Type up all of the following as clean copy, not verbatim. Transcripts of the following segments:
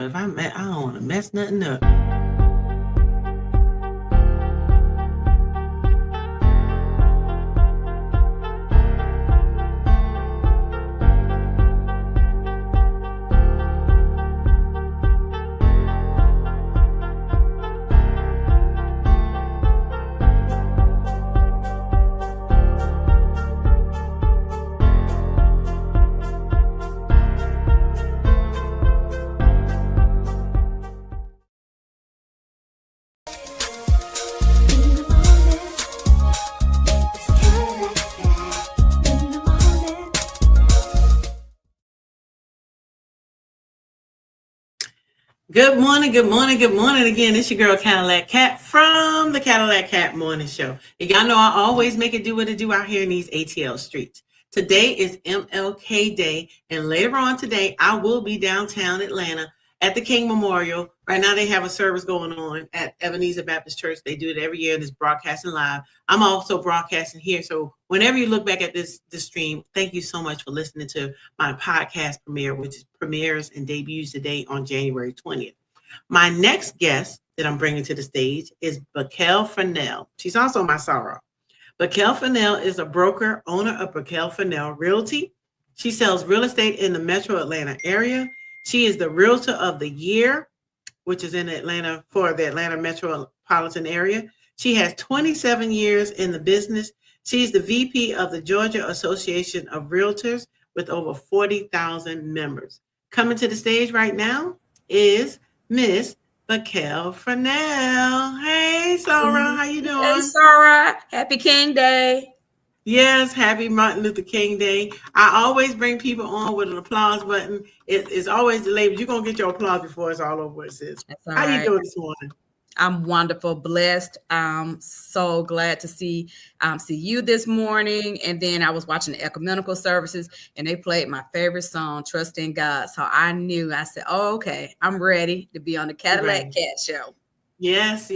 If I don't want to mess nothing up. Good morning, good morning, good morning again. It's your girl Cadillac Cat from the Cadillac Cat Morning Show. And y'all know I always make it do what it do out here in these ATL streets. Today is MLK Day, and later on today, I will be downtown Atlanta at the King Memorial. Right now, they have a service going on at Ebenezer Baptist Church. They do it every year, and it's broadcasting live. I'm also broadcasting here, so whenever you look back at this stream, thank you so much for listening to my podcast premiere, which premieres and debuts today on January 20th. My next guest that I'm bringing to the stage is Bikel Frenelle. She's also my soror. Bikel Frenelle is a broker, owner of Bikel Frenelle Realty. She sells real estate in the metro Atlanta area. She is the Realtor of the Year, which is in Atlanta for the Atlanta metropolitan area. She has 27 years in the business. She's the VP of the Georgia Association of Realtors with over 40,000 members. Coming to the stage right now is Miss Bikel Frenelle. Hey, Sarah, how you doing? Hey, Sarah. Happy King Day. Yes, happy Martin Luther King Day. I always bring people on with an applause button. It's always delayed, but you're going to get your applause before it's all over, it says. How you doing this morning? I'm wonderful, blessed. I'm so glad to see you this morning. And then I was watching the ecumenical services, and they played my favorite song, Trust in God. So I said, oh, okay, I'm ready to be on the Cadillac Cat Show. Yes.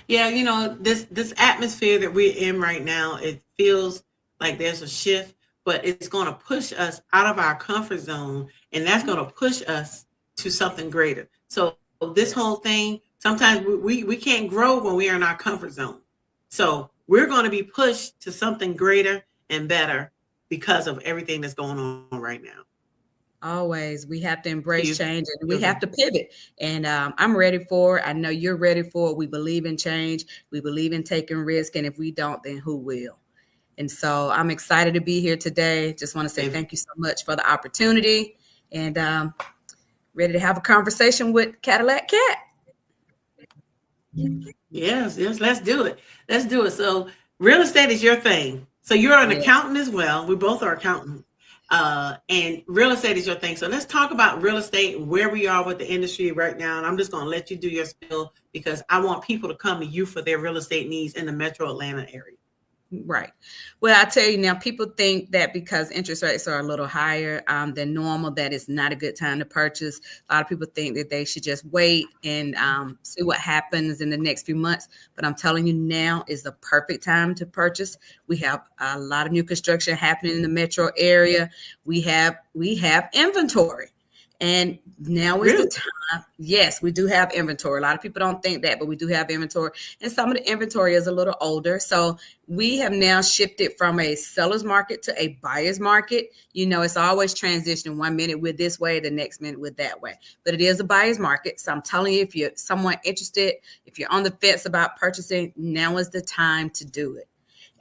Yeah, you know, this atmosphere that we're in right now, it feels like there's a shift, but it's going to push us out of our comfort zone, and that's going to push us to something greater. So this whole thing, sometimes we can't grow when we are in our comfort zone. So we're going to be pushed to something greater and better because of everything that's going on right now. Always. We have to embrace change, and we have to pivot. And I'm ready for it. I know you're ready for it. We believe in change. We believe in taking risk. And if we don't, then who will? And so I'm excited to be here today. Just want to say thank you so much for the opportunity, and ready to have a conversation with Cadillac Cat. Yes. Let's do it. So real estate is your thing. So you're an accountant as well. We both are accountants. And real estate is your thing. So let's talk about real estate, where we are with the industry right now. And I'm just going to let you do your spiel because I want people to come to you for their real estate needs in the metro Atlanta area. Right. Well, I tell you now, people think that because interest rates are a little higher than normal, that it's not a good time to purchase. A lot of people think that they should just wait and see what happens in the next few months. But I'm telling you, now is the perfect time to purchase. We have a lot of new construction happening in the metro area. We have inventory. And now is the time. Yes, we do have inventory. A lot of people don't think that, but we do have inventory. And some of the inventory is a little older. So we have now shifted from a seller's market to a buyer's market. You know, it's always transitioning. 1 minute we're this way, the next minute we're that way. But it is a buyer's market. So I'm telling you, if you're someone interested, if you're on the fence about purchasing, now is the time to do it.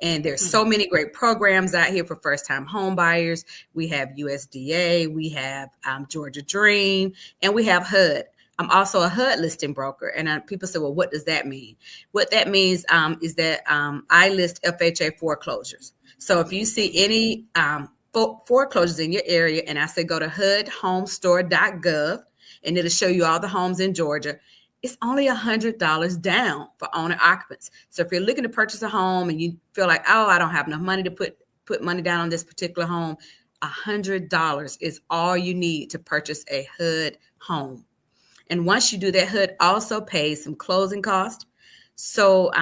And there's so many great programs out here for first-time home buyers. We have USDA, we have Georgia Dream, and we have HUD. I'm also a HUD listing broker. And people say, well, what does that mean? What that means is that I list FHA foreclosures. So if you see any foreclosures in your area, and I say go to HUDhomestore.gov, and it'll show you all the homes in Georgia. It's only $100 down for owner occupants. So if you're looking to purchase a home and you feel like, oh, I don't have enough money to put money down on this particular home, $100 is all you need to purchase a HUD home. And once you do that, HUD also pays some closing costs. So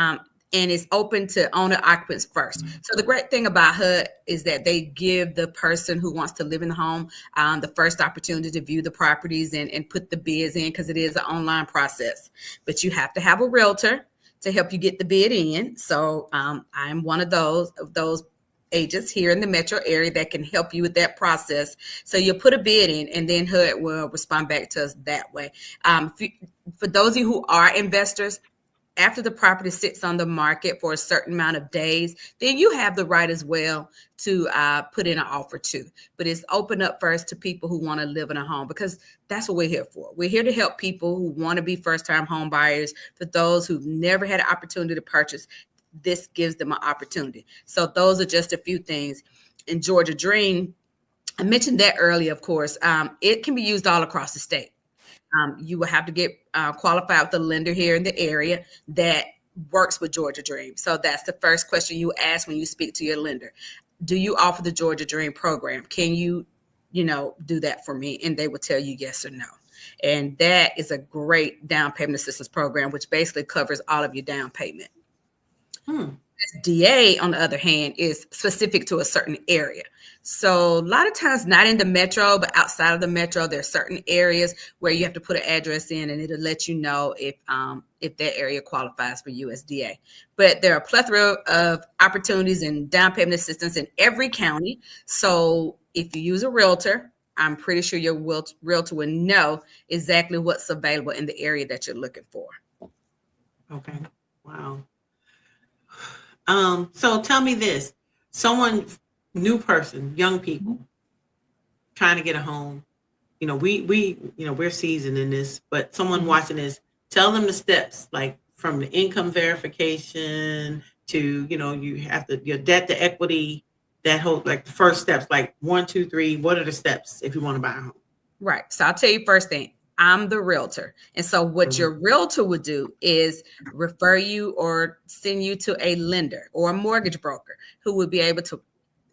and it's open to owner occupants first. So the great thing about HUD is that they give the person who wants to live in the home the first opportunity to view the properties and put the bids in, because it is an online process. But you have to have a realtor to help you get the bid in. So I'm one of those agents here in the metro area that can help you with that process. So you'll put a bid in, and then HUD will respond back to us that way. For those of you who are investors, after the property sits on the market for a certain amount of days, then you have the right as well to put in an offer too. But it's open up first to people who want to live in a home, because that's what we're here for. We're here to help people who want to be first-time home buyers. For those who've never had an opportunity to purchase, this gives them an opportunity. So those are just a few things. In Georgia Dream, I mentioned that earlier, of course. It can be used all across the state. You will have to get qualified with a lender here in the area that works with Georgia Dream. So that's the first question you ask when you speak to your lender. Do you offer the Georgia Dream program? Can you do that for me? And they will tell you yes or no. And that is a great down payment assistance program, which basically covers all of your down payment. SDA, on the other hand, is specific to a certain area. So a lot of times not in the metro, but outside of the metro, there are certain areas where you have to put an address in, and it'll let you know if that area qualifies for USDA. But there are a plethora of opportunities and down payment assistance in every county. So if you use a realtor, I'm pretty sure your realtor will know exactly what's available in the area that you're looking for. Okay. Wow. So tell me this, someone, new person, young people trying to get a home, we're seasoned in this, but someone watching this, tell them the steps, like from the income verification to, you have your debt to equity, that whole, like the first steps, like 1, 2, 3, what are the steps if you want to buy a home? Right. So I'll tell you first thing. I'm the realtor. And so what your realtor would do is refer you or send you to a lender or a mortgage broker who would be able to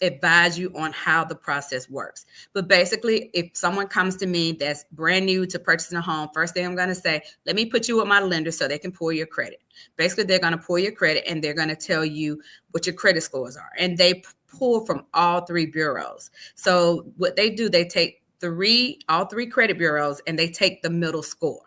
advise you on how the process works. But basically, if someone comes to me that's brand new to purchasing a home, first thing I'm going to say, let me put you with my lender so they can pull your credit. Basically, they're going to pull your credit and they're going to tell you what your credit scores are. And they pull from all 3 bureaus. So what they do, they take all three credit bureaus, and they take the middle score.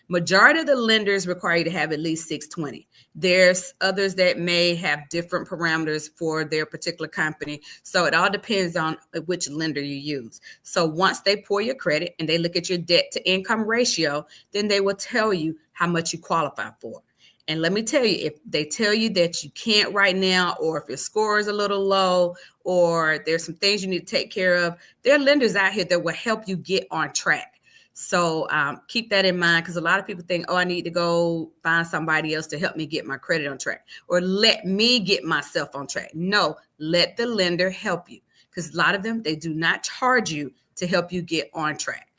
Majority of the lenders require you to have at least 620. There's others that may have different parameters for their particular company. So it all depends on which lender you use. So once they pull your credit and they look at your debt to income ratio, then they will tell you how much you qualify for. And let me tell you, if they tell you that you can't right now, or if your score is a little low, or there's some things you need to take care of, there are lenders out here that will help you get on track. So keep that in mind, because a lot of people think, I need to go find somebody else to help me get my credit on track, or let me get myself on track. No, let the lender help you, because a lot of them, they do not charge you to help you get on track.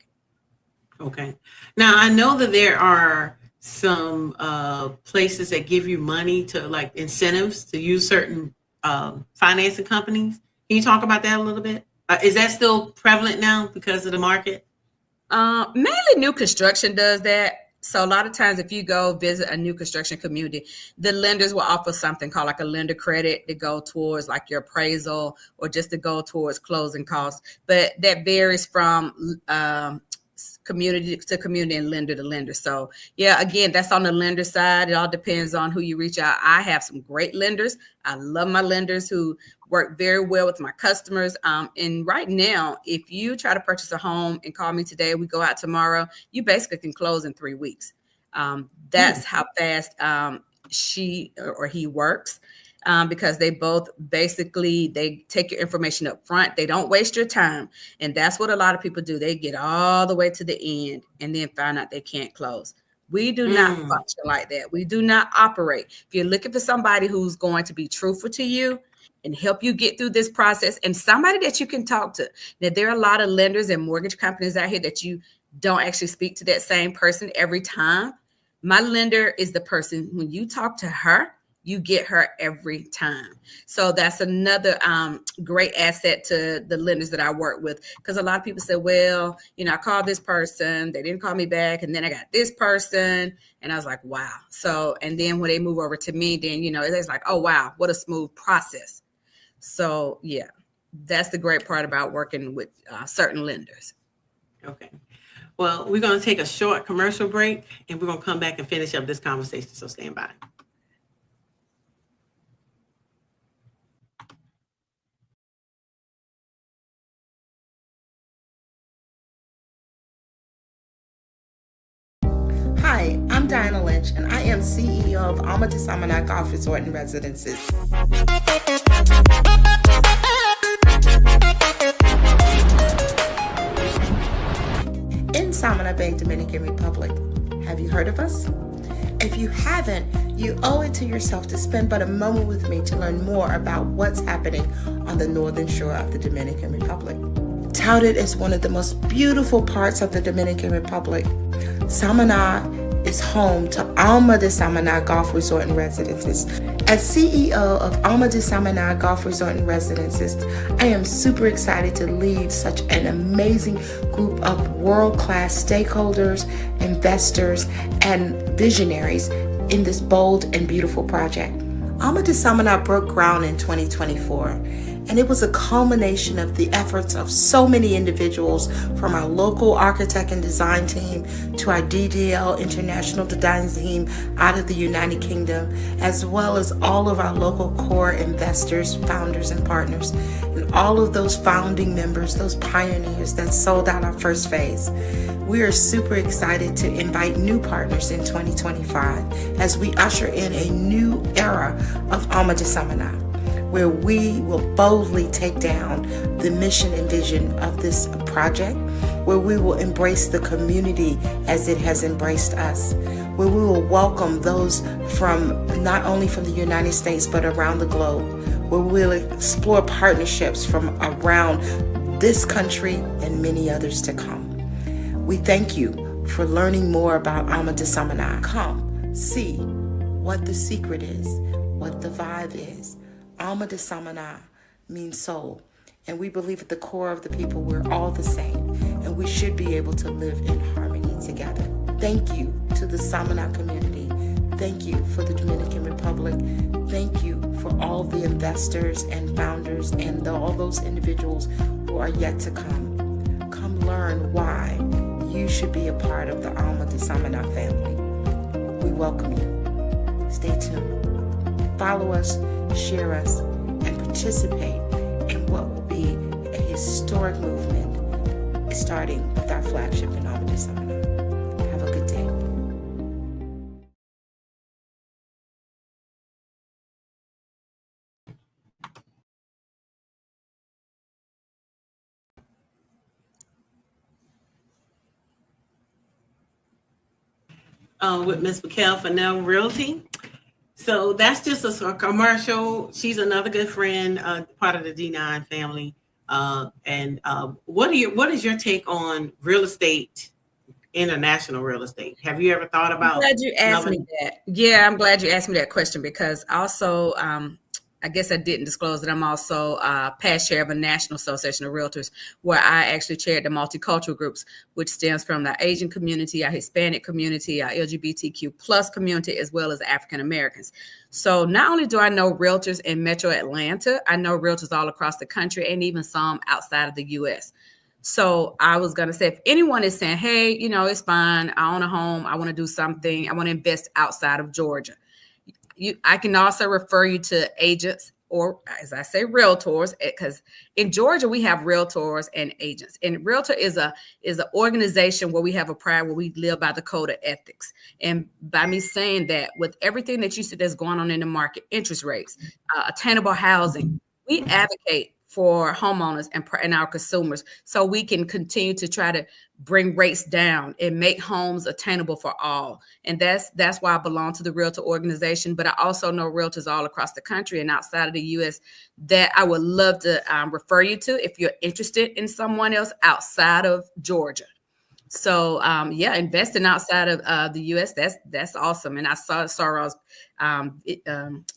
Okay. Now, I know that there are some places that give you money to, like, incentives to use certain financing companies. Can you talk about that a little bit? Is that still prevalent now because of the market? Mainly new construction does that. So a lot of times if you go visit a new construction community, the lenders will offer something called like a lender credit to go towards like your appraisal, or just to go towards closing costs. But that varies from community to community and lender to lender. So yeah, again, that's on the lender side. It all depends on who you reach out. I have some great lenders. I love my lenders who work very well with my customers. And right now, if you try to purchase a home and call me today, we go out tomorrow, you basically can close in 3 weeks. That's how fast she or he works. Because they both basically, they take your information up front. They don't waste your time. And that's what a lot of people do. They get all the way to the end and then find out they can't close. We do not function like that. We do not operate. If you're looking for somebody who's going to be truthful to you and help you get through this process, and somebody that you can talk to. Now, there are a lot of lenders and mortgage companies out here that you don't actually speak to that same person every time. My lender is the person, when you talk to her, you get her every time. So that's another great asset to the lenders that I work with. Because a lot of people say, well, I called this person, they didn't call me back, and then I got this person, and I was like, wow. So, and then when they move over to me, then, it's like, oh, wow, what a smooth process. So, yeah, that's the great part about working with certain lenders. Okay. Well, we're going to take a short commercial break, and we're going to come back and finish up this conversation. So stand by. Hi, I'm Diana Lynch, and I am CEO of Alma de Samaná Golf Resort and Residences. In Samana Bay, Dominican Republic. Have you heard of us? If you haven't, you owe it to yourself to spend but a moment with me to learn more about what's happening on the northern shore of the Dominican Republic. Touted as one of the most beautiful parts of the Dominican Republic, Samaná is home to Alma de Samaná Golf Resort and Residences. As CEO of Alma de Samaná Golf Resort and Residences, I am super excited to lead such an amazing group of world-class stakeholders, investors, and visionaries in this bold and beautiful project. Alma de Samaná broke ground in 2024, and it was a culmination of the efforts of so many individuals, from our local architect and design team to our DDL International Design Team out of the United Kingdom, as well as all of our local core investors, founders, and partners, and all of those founding members, those pioneers that sold out our first phase. We are super excited to invite new partners in 2025 as we usher in a new era of Alma de Samaná, where we will boldly take down the mission and vision of this project, where we will embrace the community as it has embraced us, where we will welcome those from not only from the United States but around the globe, where we'll explore partnerships from around this country and many others to come. We thank you for learning more about Alma de Samaná. Come, see what the secret is, what the vibe is. Alma de Samaná means soul, and we believe at the core of the people we're all the same, and we should be able to live in harmony together. Thank you to the Samaná community. Thank you for the Dominican Republic. Thank you for all the investors and founders and all those individuals who are yet to come. Come learn why you should be a part of the Alma de Samaná family. We welcome you. Stay tuned. Follow us, share us, and participate in what will be a historic movement, starting with our flagship in Alma de Samaná. Have a good day. With Ms. Bikel Frenelle Realty. So that's just a commercial. She's another good friend, part of the D9 family. What is your take on real estate, international real estate? Have you ever thought about? I'm glad you asked me that. Yeah, I'm glad you asked me that question, because also, I guess I didn't disclose that I'm also past chair of a National Association of Realtors, where I actually chaired the multicultural groups, which stems from the Asian community, our Hispanic community, our LGBTQ plus community, as well as African Americans. So not only do I know realtors in Metro Atlanta, I know realtors all across the country and even some outside of the U.S. So I was going to say, if anyone is saying, hey, it's fine, I own a home, I want to do something, I want to invest outside of Georgia, I can also refer you to agents, or as I say, realtors, because in Georgia we have realtors and agents. And realtor is an organization where we have a pride, where we live by the code of ethics. And by me saying that, with everything that you see that's going on in the market, interest rates, attainable housing, we advocate for homeowners and our consumers, so we can continue to try to bring rates down and make homes attainable for all. And that's why I belong to the Realtor organization. But I also know realtors all across the country and outside of the U.S. that I would love to refer you to if you're interested in someone else outside of Georgia. So yeah, investing outside of the U.S. that's awesome. And I saw Sarah's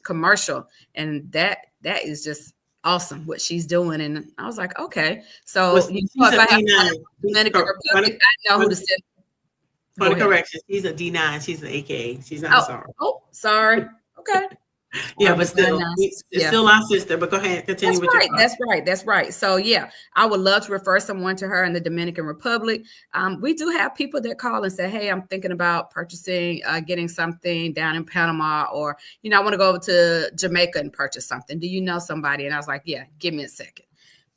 commercial, and that is just awesome what she's doing. And I was like, okay, so Well, you know, if I have Dominican Republic, I know who to send. For the correction, she's a D9. She's an AKA. She's not a Sarah. Oh, sorry. Okay. Yeah, but still, it's still our sister. But go ahead, continue with your thoughts. That's right. So yeah, I would love to refer someone to her in the Dominican Republic. We do have people that call and say, "Hey, I'm thinking about purchasing, getting something down in Panama, or I want to go over to Jamaica and purchase something. Do you know somebody?" And I was like, "Yeah, give me a second."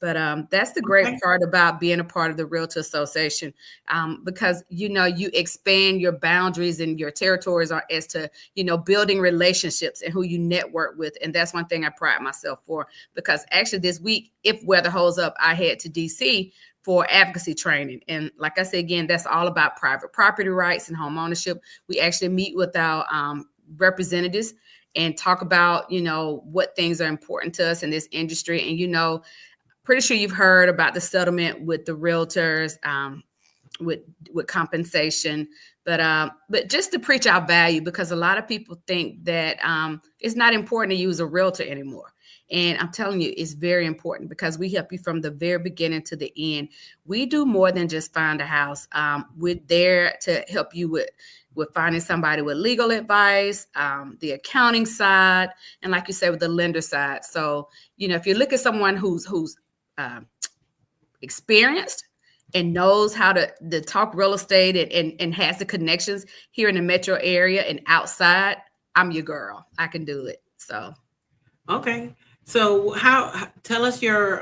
But that's the great part about being a part of the Realtor Association, because, you expand your boundaries and your territories as to, building relationships and who you network with. And that's one thing I pride myself for, because actually this week, if weather holds up, I head to DC for advocacy training. And like I said, again, that's all about private property rights and home ownership. We actually meet with our representatives and talk about, what things are important to us in this industry. And, pretty sure you've heard about the settlement with the realtors, with compensation, but just to preach our value, because a lot of people think that it's not important to use a realtor anymore. And I'm telling you, it's very important, because we help you from the very beginning to the end. We do more than just find a house. We're there to help you with finding somebody with legal advice, the accounting side, and like you said, with the lender side. So, if you look at someone who's experienced and knows how to talk real estate and has the connections here in the metro area and outside, I'm your girl. I can do it. So, okay. So tell us your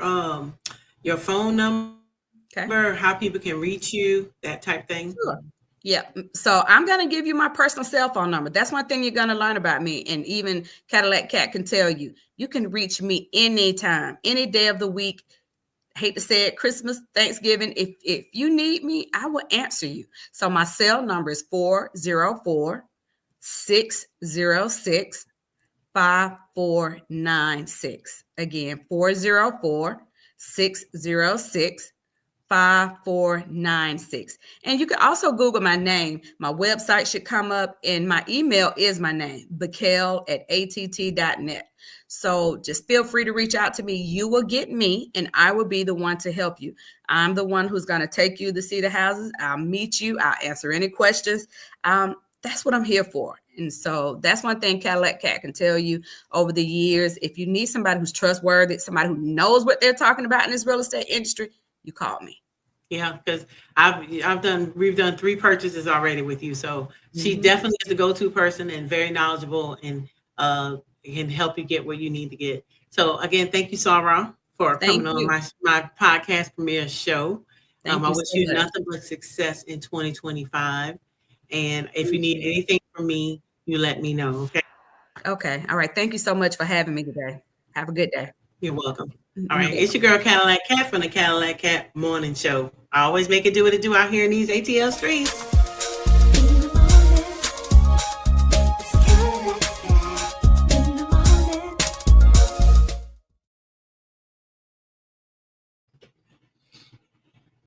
phone number, how people can reach you, that type thing. Sure. Yeah. So I'm going to give you my personal cell phone number. That's one thing you're going to learn about me. And even Kadillac Cat can tell you, you can reach me anytime, any day of the week. Hate to say it, Christmas, Thanksgiving. If you need me, I will answer you. So my cell number is 404-606-5496. Again, 404-606-5496. And you can also Google my name. My website should come up, and my email is my name, bikel@att.net. So just feel free to reach out to me. You will get me, and I will be the one to help you. I'm the one who's going to take you to see the houses. I'll meet you. I'll answer any questions. That's what I'm here for. And so that's one thing Kadillac Cat can tell you over the years. If you need somebody who's trustworthy, somebody who knows what they're talking about in this real estate industry, you call me. Yeah, because we've done 3 purchases already with you. So she definitely is the go-to person and very knowledgeable, and can help you get where you need to get. So again, thank you, Sarah, for coming on my podcast premiere show. I wish you nothing but success in 2025. And if you need anything from me, you let me know. Okay. Okay. All right. Thank you so much for having me today. Have a good day. You're welcome. All right. It's your girl, Kadillac Cat, from the Kadillac Cat Morning Show. I always make it do what it do out here in these ATL streets.